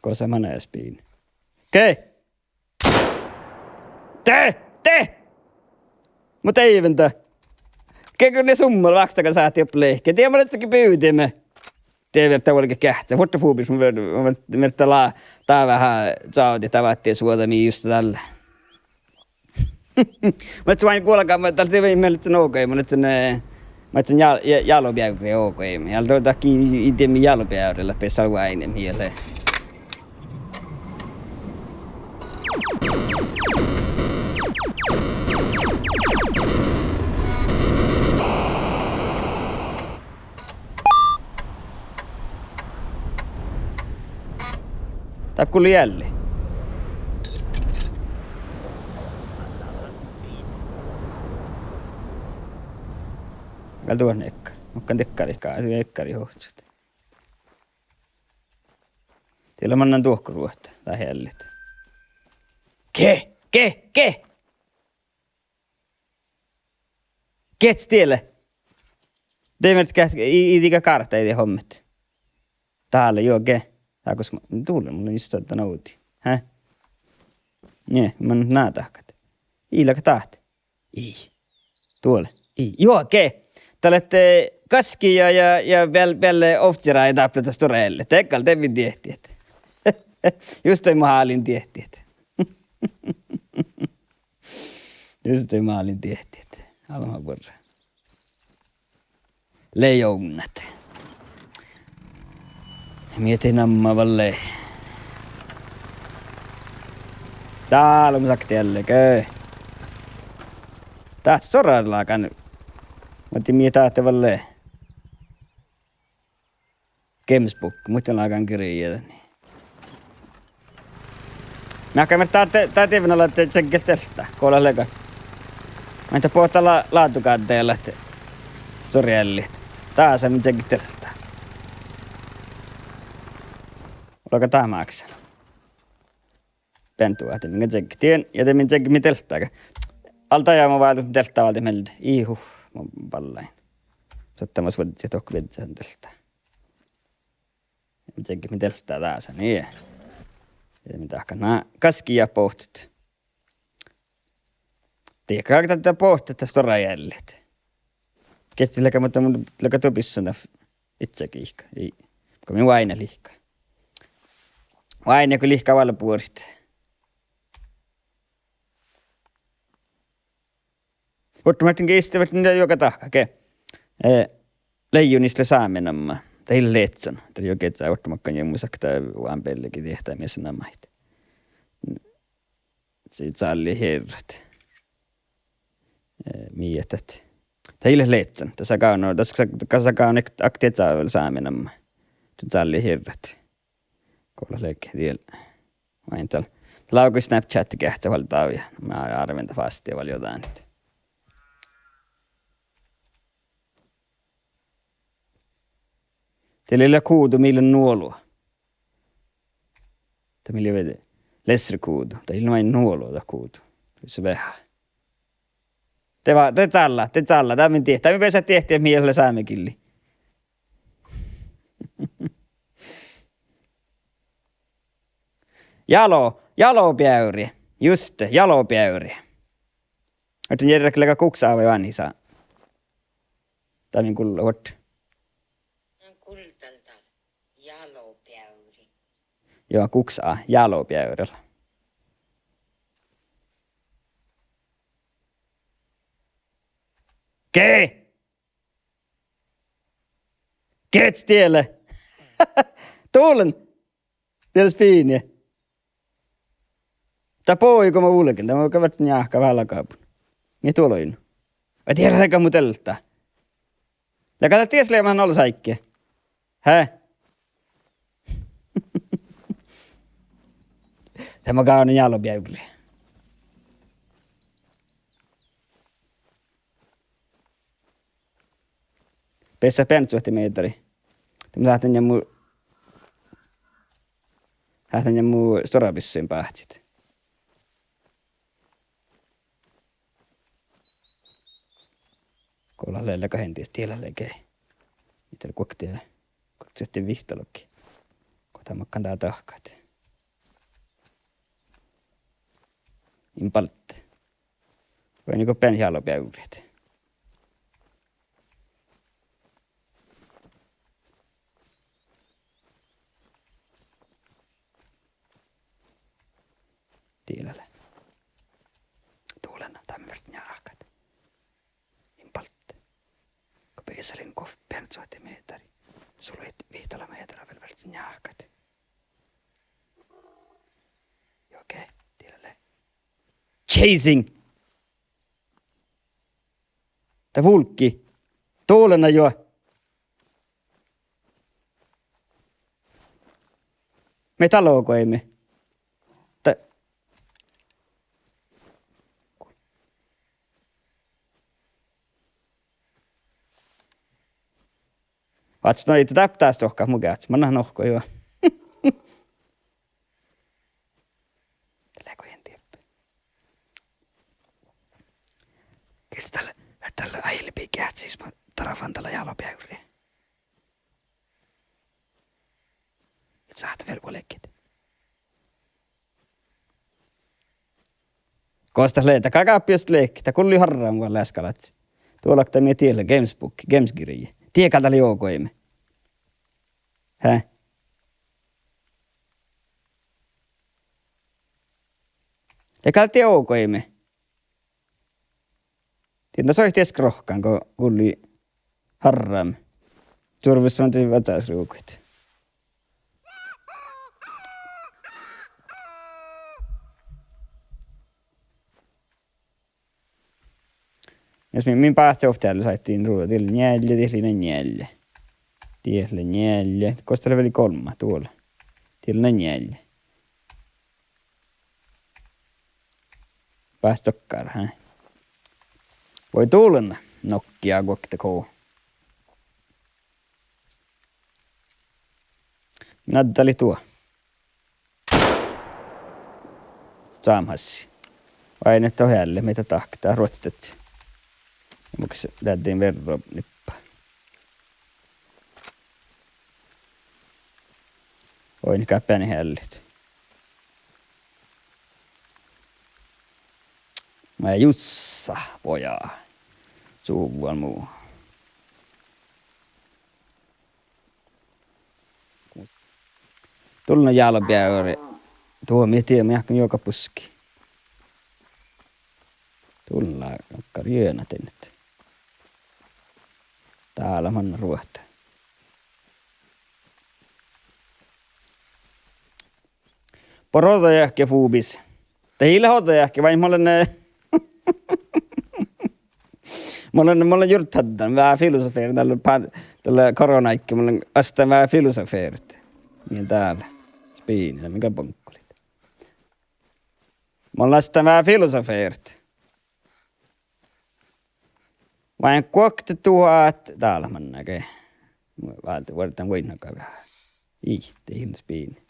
Cosa manee spiin. Ke? Te! Mut ei ventä. Kekö ne summalla vakstaka saati upp lehke. Tiedä mä letsäkin pyydimme. Tiedä että olikin kähtsä. Huotta fuubis mun verta tää vähän saati tavattiin suotami just tällä. Mä et vain kuullakaan, mä tällä tein meille sen okei. Mä et sen jalopjäyri okei. Ja toitakin itemi jalopjäyrillä pesä luainen mieleen. Tää kuuli jälleen. Kal tuon ekkari. Mukkaan ekkari hohtsat. Teillä mä annan tuohkoruotta. Tai hellit. Ke! Kets tielle. Teemme iitika kartta ei hommet. Täällä joo ke. Tää koska tuulen mulle just että nouti. Häh? Nee, mä nyt nää tahkat. Iilaka tahti. Ii. Tuolle. Ii. Joo ke. Te olette kaskia ja vielä oftsiraa ja tappeleta storelle. Tekkal tevin tiehtiet. Just toi maalin tiehtiet. Just toi maalin tiehtiet. Alma porra. Leijounat. Mietin amma valle. Täällä on sakti jälleen. Täht sorallaakaan. Mutta mietin että valle. Gamesbook. Mutta laakaan kirjaa. Mä käyn tää tiivän olla, että tsekkiä teltä. Kuolla lega. Mä entä puhutaan laatukaatteella, että storiellit. Tää se min tsekkiä teltä. Olkaa tää maaksella. Pentua, että minkä tsekkiä. Tien, ja te min tsekkiä min teltääkä. Alta jää mä vaeltu teltää valti meiltä. Ihuh, mä pallain. Sottamas voditsi tokko veditsään teltää. Min tsekkiä min teltää tääsä, niin. Ja mitä ehkä nää kaskia pohtit. Tiedätkö, tätä pohtit tästä rajället. Ketsilläkä, mutta mun läkä topissana itsekin ihka. Ei, kun minun aina liikaa. Aina kun liikaa valpuorit. Mutta mä kestävät niitä joka tahka. Leijunista saamenamma. Tai leetsan. Tai jokin, että sä ottamakkaan jo musakta vaan pellekin tehtää missä namait. Siitä salli herrat. Mietet. Tai leetsan. Tässä on aktiet saa vielä saamenamma. Sitten salli herrat. Kuulla leikki vielä. Vain täällä. Laukui Snapchatti kähtsä valtaa vielä. Mä arventa fastia vaan jotain nyt. Teillä ei ole kuudu, millä nuolua. Tai millä vede. Lesri kuudu. Tai ei ole vain nuolua ta kuudu. Se vähän. Te tsalla. Tämä minä tiedä. Tämä minä pesä tiehtiä, että miehellä saamme killi. Jalopjäyri. Just, jalopjäyri. Otin järjekkiläkä kuksaa vai vanhi saa. Tämä minä kuulla hot. Joo, kuksaa jalopjäyrillä. Ke? Kets tielle? Tuulen. Tiellä spiiniä. Tää poiko mä ulken. Tämä on kävät njahka vähällä kaapun. Mie tuoloin. Mä tiedä läkä mutelta. Läkä tää ties leemaan olla saikkia. Häh? Tämä kaunen jalopjäyri. Pessä pentsuhti meitari. Tämä lähtän jammu storapissuin pähtsit. Kuulla leillä kahenties tiellä leikei. Itellä kuoktia vihtolokki. Kohta makkaan tää tahkaat. Impalte. Voi niinku pen jalopäyreet. Tiilällä. Tuulena tämmöset njaakat. Impalte. Kun piisalin kun pentsoitti meetari. Sulit vihtala meetara velvästi njaakat. Okei, tiilällä. Chasing! Tää vulkki. Tuulena jo. Me taloko emme. Vats no ei täptääs tohkaa mukaat. Mä nähdään ohko joo. Tällä en tiedä. Kyllä tällä äilpi käät siis mä tarafan tällä jalopäyriä. Et saat vielä kuolekit. Koostas leitä kakaappiast leikki. Kulli harraan kun läskalatsi. Tuolla kun tämä tiellä Gamesbook, Gameskirja. Tiekalta oli joukoimme. Häh? Lekalta joukoimme. Tiedä soihti rohkaan, kun kulli harraamme. Turvissa on tehty vatasriukuit. Jos min päästä oftäällä saittiin ruoda, tielle njälle. Tielle njälle. Kostele veli 3 tuolla. Tielle njälle. Päästä tokkaar, hä? Voi tuulena nokkia kokta koo. Naddali tuo. Saamhassi. Vai nyt on hälle, mitä tahtaa ruotstetsi. Miksi lähdin verran nippaa? Voin käpäni hällit. Mä Jussa, pojaa. Suuvuan muu. Tulna jalpäyri. Tuo mietiä miehkän joka puski. Tulna karjöönä tännet. Täällä manna ruohta. Porota jähkä fuubis. Teillä hota jähkä, vain mä olen juuri tätä, vähän filosofeerit, tällä korona-aikki, mä olen astaan vähän filosofeerit. Niin täällä, spiinillä, mikä ponkkolit. Mä olen astaan vähän filosofeerit. Vain kuokti tuhat, täällä mä näkee. Vältä voidaan voinnakaan vähän. Teillä spiini.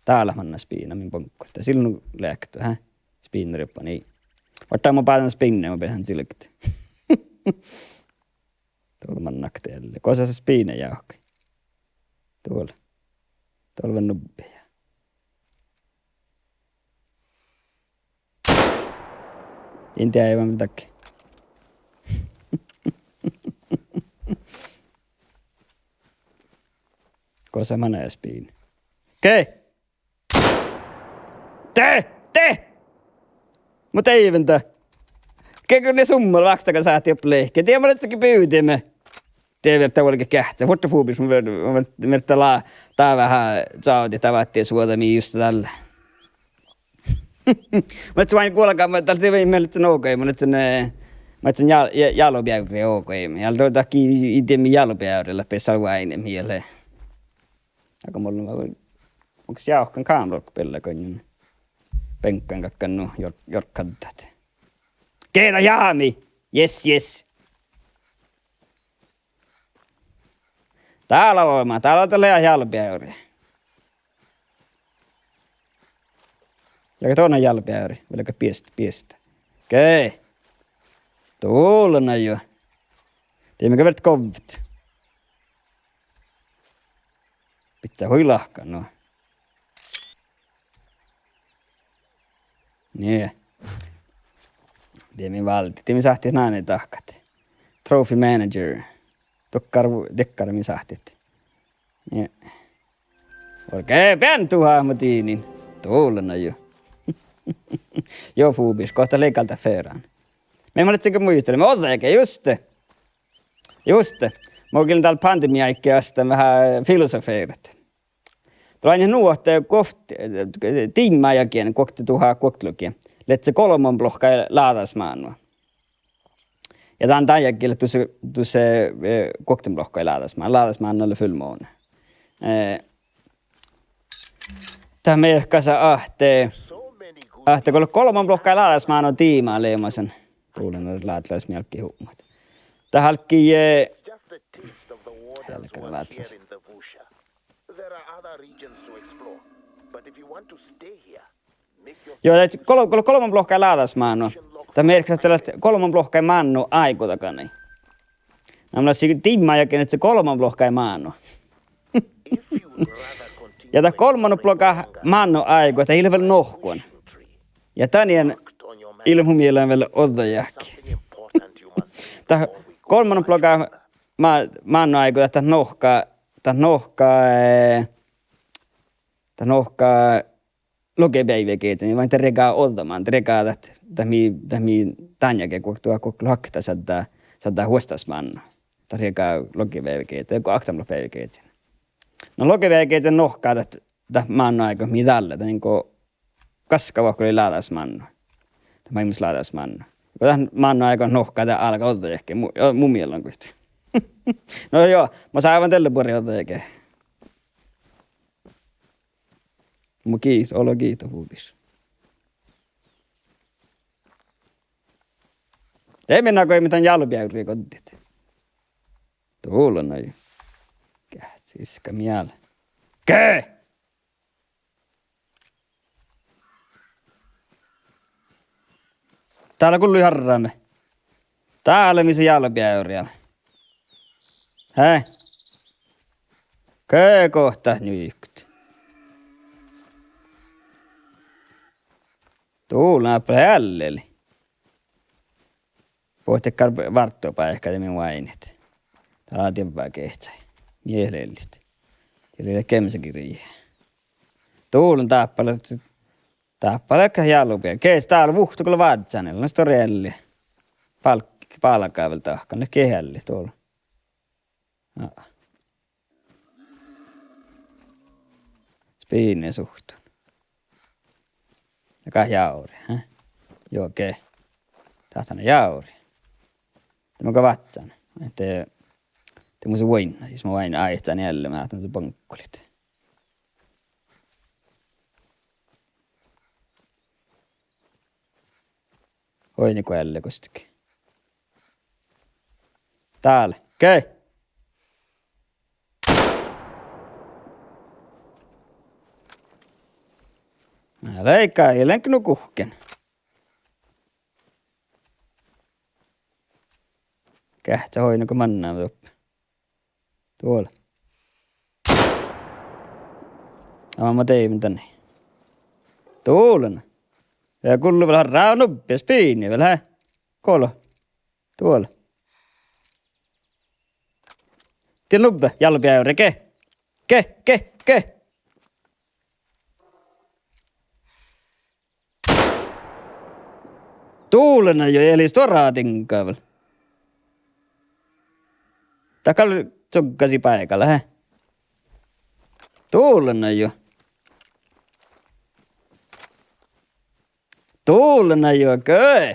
Täällä mä näkee spiina, min ponkkolit. Silloin lääkty, hä? Spiinarippa, niin. Ottaa mä päätän spinneen, mä päätän silkit. Tuolla mä nakteelle. Kosa se spiine jauhki. Tuolla. Tuolla on nubbeja. Intia ei vaan miltäkin. Kosa mä näe spiine. Okei! Te! Mut ei ventä. Kekö ne summalla vakstaka saati upp lehke. Tiedä mä letsäkin pyytimme. Tiedä että olikin kähtsä. Huotta fuubis mä verta tää vähän saati tavattiin suotamiin just tällä. Mä et vain kuollakaan, mä tällä tein meille sen okei. Mä et sen jalopjäyri okei. Ja tuo takia itemi jalopjäyrillä pessä aine mieleen. Aika mulla onks jauhkan kaamrokk pelläkön. Penkkän kakkannu jorkkaddat. Keitä jaami! Yes. Täällä on tällä jalpäyri. Ja toinen jalpäyri, vieläkö piestä. Okei. Tuulena jo. Tiedämmekö vert kovt? Pitää huilahkaa no. Nee. Tiemi valti. Tiemi sahti nainen tahkat. Trophy manager. Dekkar mi sahtit. Nee. Okei, pian tuhaa tiinin. Tuulena jo. Jo fuubis, kohta leikalta feeraan. Me valitsinko muistele, oteekin, juste. Mä oon kyllä täällä pandemia-aikkeasta vähän filosofeirat. Tuolla on nuohte kohti, tiimaa jakien kohti tuhaa kohtlukia. Letse kolmon blokka laadasmaanua. Ja tämän tajakille tuosse kohten blokka laadasmaan. Laadasmaan oli fullmåne. Tämä merkkasa ahte, kun kolmon blokka laadasmaan on tiimaa leemasen. Tuulen on laatlaismielkki huumat. Tämä halkki helkkä laatlas. Joo, kolmon blokka laadasmaan. Tämä merkkasa, että kolmon blokka ei maannu aikotakani. Nämä on tiimaa jakin, että se kolmon blokka ei maannu. Ja tämä kolmon blokka maannu aiko, että ilman nohkon. Ja tänien ilmu mieleen vielä ottajakin. Tämä kolmannen blogaa maannu aiku, että nohkaa logepäiväkeitä, niin vain te regaa ottamaan. Te regaa, että mi tänjäkin, kun tuo hakta saattaa huostasmannu. Te regaa logepäiväkeitä, joku aktamlopäiväkeitä. No logepäiväkeitä nohkaa, että maannu aiku, mitä alle, että niin kuin kaskava, kun oli laadasmannu. Tämä ihmis laadasmannu. Kun tähän maannu aika nohkaa, tämä alkaa ottaa ehkä. Mun mielestä on kuitenkin. No joo, mä saan aivan tälle puolelle ottaa ehkä. Mun kiitos fuubis. Ei mennä kun ei mitään jalpiäyriä kotit. Tuulla noin. Kähtsiska miele. Kee! Täällä kuului harraamme. Täällä missä jalpiäyriä. Hei? Kee kohta nyykät. Tuulla päälleli. Pohtekkaan varttopaikkaa ja minun aineet. Täällä on tiempää kehtsä. Mielellit. Eli kemsäkirjaa. Tuulla tappaleekka jalupia. Kees täällä vuhtukulla vaatsanella. No storelli. Palkkaa vielä tahkan. Ne kehälli tuolla. Spiineen suhtuun. Ja jauri. Joo, okei. Tahtana jauri. Tämä vatsan. Te muista voinna. Siis mä vain aihtaan jälleen. Mä ajattelin, pankkulit. Hoiniko jälleen kostikin. Täällä. Okei. Mä leikkaan eilenkin nukuhken. Kähtä hoiniko mannaa toppi. Tuolla. Mä tein tänne. Tuolena. Ja kullu vielä harraa nuppia spiini vielä, hä? Kolo. Tuolla. Tien nuppe, jalpiäyri, ke. Tuulena jo, eli storaatinkaan vielä. Takalla tsukkasi paikalla, hä? Tuulena jo. Tuulena jo, köö.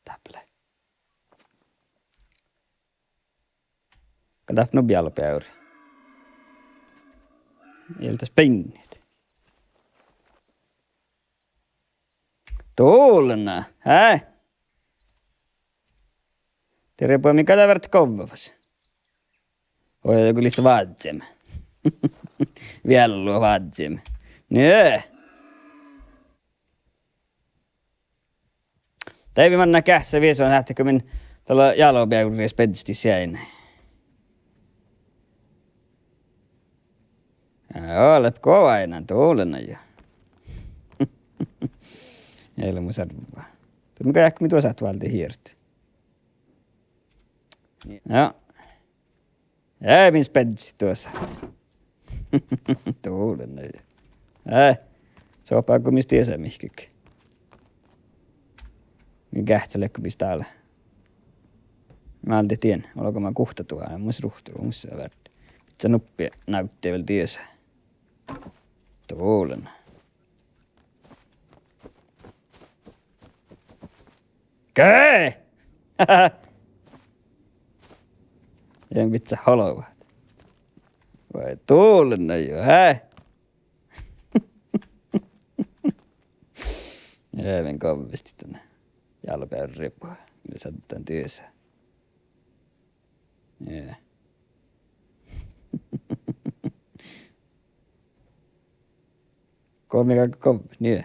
Täplä. Kataf no jalpiäyri. Iltas pennit. Tuulena, hä? Tere poi mikä tää verta kovvas. Oi joku liittä vaatsemme. Vielä luo vaatsemme. Nöö. Teivi manna kässä viisoon hähtäkö min Tällä jalopeakuris pedsti säin. Olet kova enää tuulena jo. Ei ole mun sarvaa. Mikä ehkä mitä osaat valti hiirti? Joo. Ei minä pedsti tuossa. Tuulena jo. Sopaa kun mistä tiesää mihkäkin. Minä kähtsäle kun mistä alle. Mä alti tien, olko mä kuhta tuohon ja muissa ruhturu, muissa värdi. Pitää nuppia näyttää vielä tiesää. Tuulena. Kee! Jään pitää halovaa. Vai tuulena jo, Jääven kovasti tänne jalpeen ripua. Kyllä sattaan tiesää. Yeah. Kovin kovin, niin.